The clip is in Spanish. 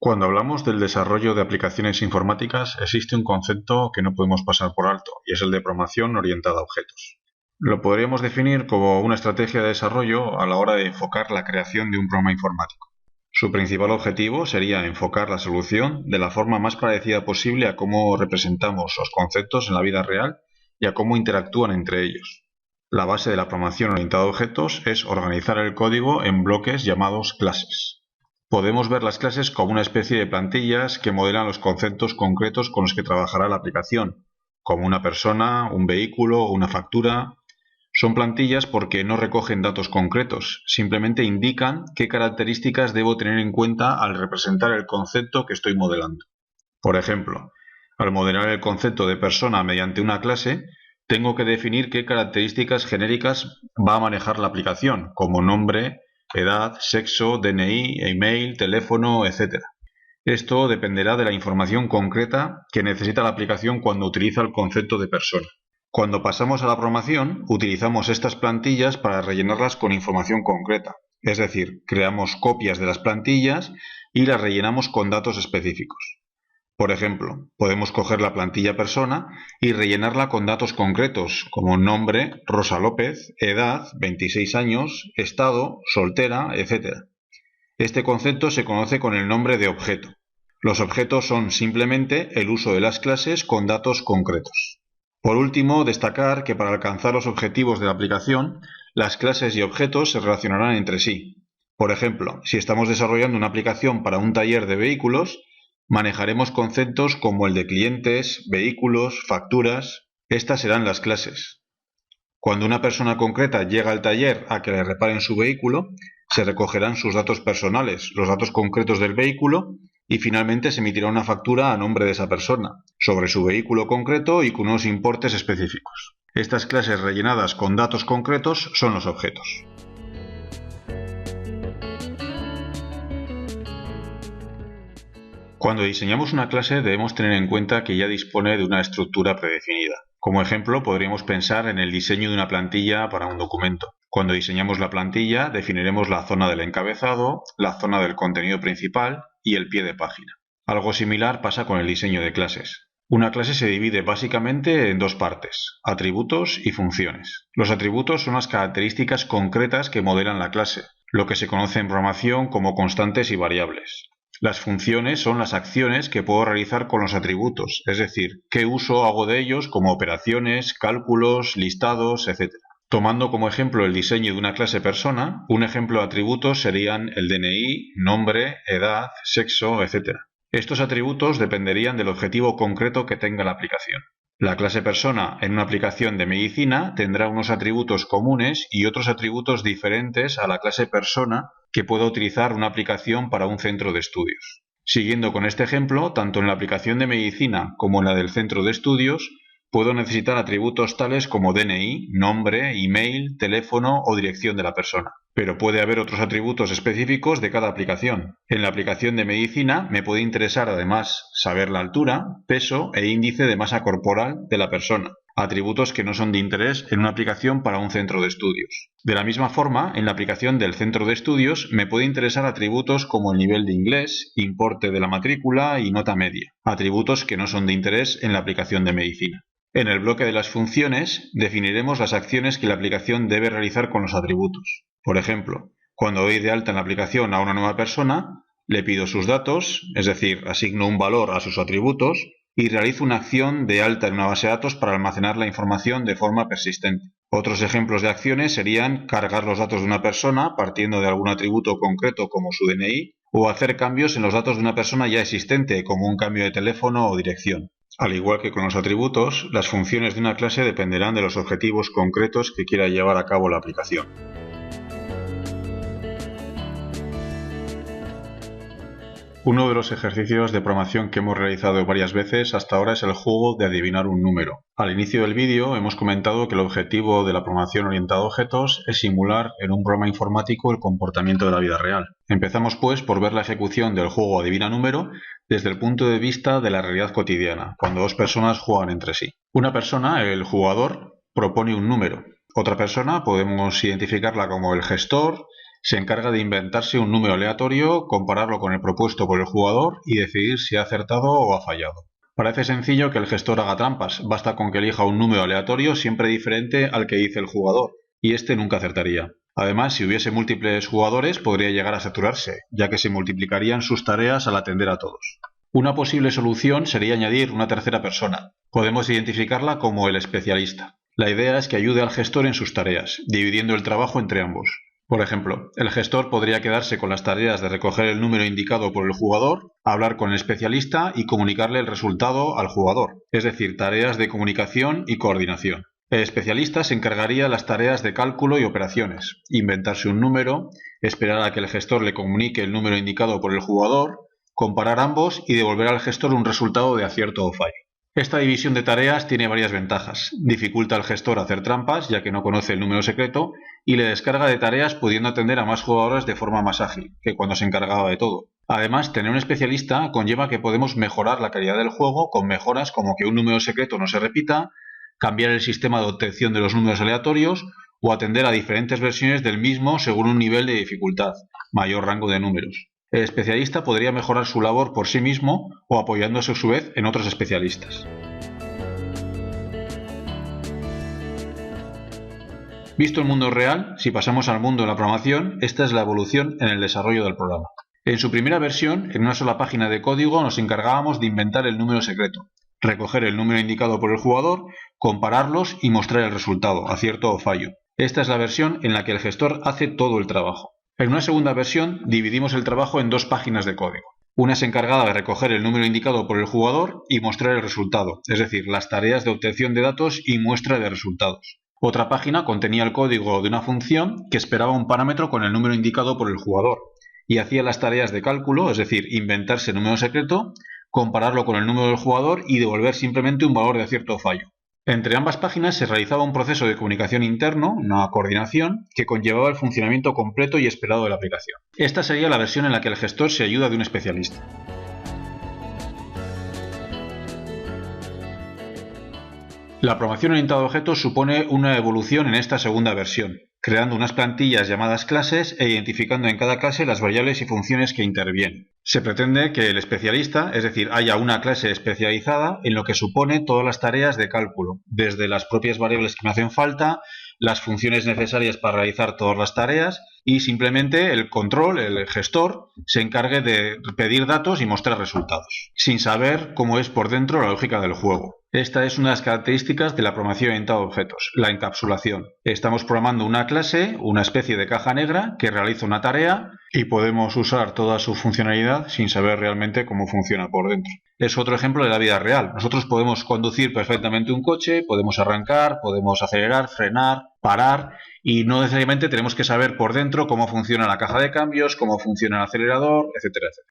Cuando hablamos del desarrollo de aplicaciones informáticas, existe un concepto que no podemos pasar por alto, y es el de programación orientada a objetos. Lo podríamos definir como una estrategia de desarrollo a la hora de enfocar la creación de un programa informático. Su principal objetivo sería enfocar la solución de la forma más parecida posible a cómo representamos los conceptos en la vida real y a cómo interactúan entre ellos. La base de la programación orientada a objetos es organizar el código en bloques llamados clases. Podemos ver las clases como una especie de plantillas que modelan los conceptos concretos con los que trabajará la aplicación, como una persona, un vehículo o una factura. Son plantillas porque no recogen datos concretos, simplemente indican qué características debo tener en cuenta al representar el concepto que estoy modelando. Por ejemplo, al modelar el concepto de persona mediante una clase, tengo que definir qué características genéricas va a manejar la aplicación, como nombre, edad, sexo, DNI, email, teléfono, etc. Esto dependerá de la información concreta que necesita la aplicación cuando utiliza el concepto de persona. Cuando pasamos a la programación, utilizamos estas plantillas para rellenarlas con información concreta, es decir, creamos copias de las plantillas y las rellenamos con datos específicos. Por ejemplo, podemos coger la plantilla persona y rellenarla con datos concretos como nombre, Rosa López, edad, 26 años, estado, soltera, etc. Este concepto se conoce con el nombre de objeto. Los objetos son simplemente el uso de las clases con datos concretos. Por último, destacar que para alcanzar los objetivos de la aplicación, las clases y objetos se relacionarán entre sí. Por ejemplo, si estamos desarrollando una aplicación para un taller de vehículos, manejaremos conceptos como el de clientes, vehículos, facturas. Estas serán las clases. Cuando una persona concreta llega al taller a que le reparen su vehículo, se recogerán sus datos personales, los datos concretos del vehículo, y finalmente se emitirá una factura a nombre de esa persona, sobre su vehículo concreto y con unos importes específicos. Estas clases rellenadas con datos concretos son los objetos. Cuando diseñamos una clase debemos tener en cuenta que ya dispone de una estructura predefinida. Como ejemplo, podríamos pensar en el diseño de una plantilla para un documento. Cuando diseñamos la plantilla, definiremos la zona del encabezado, la zona del contenido principal y el pie de página. Algo similar pasa con el diseño de clases. Una clase se divide básicamente en dos partes, atributos y funciones. Los atributos son las características concretas que modelan la clase, lo que se conoce en programación como constantes y variables. Las funciones son las acciones que puedo realizar con los atributos, es decir, qué uso hago de ellos como operaciones, cálculos, listados, etc. Tomando como ejemplo el diseño de una clase persona, un ejemplo de atributos serían el DNI, nombre, edad, sexo, etc. Estos atributos dependerían del objetivo concreto que tenga la aplicación. La clase persona en una aplicación de medicina tendrá unos atributos comunes y otros atributos diferentes a la clase persona que pueda utilizar una aplicación para un centro de estudios. Siguiendo con este ejemplo, tanto en la aplicación de medicina como en la del centro de estudios, puedo necesitar atributos tales como DNI, nombre, email, teléfono o dirección de la persona. Pero puede haber otros atributos específicos de cada aplicación. En la aplicación de medicina me puede interesar además saber la altura, peso e índice de masa corporal de la persona, atributos que no son de interés en una aplicación para un centro de estudios. De la misma forma, en la aplicación del centro de estudios me puede interesar atributos como el nivel de inglés, importe de la matrícula y nota media, atributos que no son de interés en la aplicación de medicina. En el bloque de las funciones definiremos las acciones que la aplicación debe realizar con los atributos. Por ejemplo, cuando doy de alta en la aplicación a una nueva persona, le pido sus datos, es decir, asigno un valor a sus atributos y realizo una acción de alta en una base de datos para almacenar la información de forma persistente. Otros ejemplos de acciones serían cargar los datos de una persona partiendo de algún atributo concreto como su DNI o hacer cambios en los datos de una persona ya existente como un cambio de teléfono o dirección. Al igual que con los atributos, las funciones de una clase dependerán de los objetivos concretos que quiera llevar a cabo la aplicación. Uno de los ejercicios de programación que hemos realizado varias veces hasta ahora es el juego de adivinar un número. Al inicio del vídeo hemos comentado que el objetivo de la programación orientada a objetos es simular en un programa informático el comportamiento de la vida real. Empezamos pues por ver la ejecución del juego adivina número desde el punto de vista de la realidad cotidiana, cuando dos personas juegan entre sí. Una persona, el jugador, propone un número. Otra persona podemos identificarla como el gestor, Se encarga de inventarse un número aleatorio, compararlo con el propuesto por el jugador y decidir si ha acertado o ha fallado. Parece sencillo que el gestor haga trampas, basta con que elija un número aleatorio siempre diferente al que dice el jugador, y este nunca acertaría. Además, si hubiese múltiples jugadores, podría llegar a saturarse, ya que se multiplicarían sus tareas al atender a todos. Una posible solución sería añadir una tercera persona. Podemos identificarla como el especialista. La idea es que ayude al gestor en sus tareas, dividiendo el trabajo entre ambos. Por ejemplo, el gestor podría quedarse con las tareas de recoger el número indicado por el jugador, hablar con el especialista y comunicarle el resultado al jugador, es decir, tareas de comunicación y coordinación. El especialista se encargaría de las tareas de cálculo y operaciones, inventarse un número, esperar a que el gestor le comunique el número indicado por el jugador, comparar ambos y devolver al gestor un resultado de acierto o fallo. Esta división de tareas tiene varias ventajas. Dificulta al gestor hacer trampas, ya que no conoce el número secreto, y le descarga de tareas pudiendo atender a más jugadores de forma más ágil, que cuando se encargaba de todo. Además, tener un especialista conlleva que podemos mejorar la calidad del juego con mejoras como que un número secreto no se repita, cambiar el sistema de obtención de los números aleatorios o atender a diferentes versiones del mismo según un nivel de dificultad, mayor rango de números. El especialista podría mejorar su labor por sí mismo o apoyándose a su vez en otros especialistas. Visto el mundo real, si pasamos al mundo de la programación, esta es la evolución en el desarrollo del programa. En su primera versión, en una sola página de código nos encargábamos de inventar el número secreto, recoger el número indicado por el jugador, compararlos y mostrar el resultado, acierto o fallo. Esta es la versión en la que el gestor hace todo el trabajo. En una segunda versión dividimos el trabajo en dos páginas de código. Una es encargada de recoger el número indicado por el jugador y mostrar el resultado, es decir, las tareas de obtención de datos y muestra de resultados. Otra página contenía el código de una función que esperaba un parámetro con el número indicado por el jugador y hacía las tareas de cálculo, es decir, inventarse el número secreto, compararlo con el número del jugador y devolver simplemente un valor de acierto o fallo. Entre ambas páginas se realizaba un proceso de comunicación interno, una coordinación, que conllevaba el funcionamiento completo y esperado de la aplicación. Esta sería la versión en la que el gestor se ayuda de un especialista. La programación orientada a objetos supone una evolución en esta segunda versión, creando unas plantillas llamadas clases e identificando en cada clase las variables y funciones que intervienen. Se pretende que el especialista, es decir, haya una clase especializada en lo que supone todas las tareas de cálculo, desde las propias variables que me hacen falta, las funciones necesarias para realizar todas las tareas y simplemente el control, el gestor, se encargue de pedir datos y mostrar resultados, sin saber cómo es por dentro la lógica del juego. Esta es una de las características de la programación orientada a objetos, la encapsulación. Estamos programando una clase, una especie de caja negra que realiza una tarea y podemos usar toda su funcionalidad sin saber realmente cómo funciona por dentro. Es otro ejemplo de la vida real. Nosotros podemos conducir perfectamente un coche, podemos arrancar, podemos acelerar, frenar, parar y no necesariamente tenemos que saber por dentro cómo funciona la caja de cambios, cómo funciona el acelerador, etcétera, etcétera.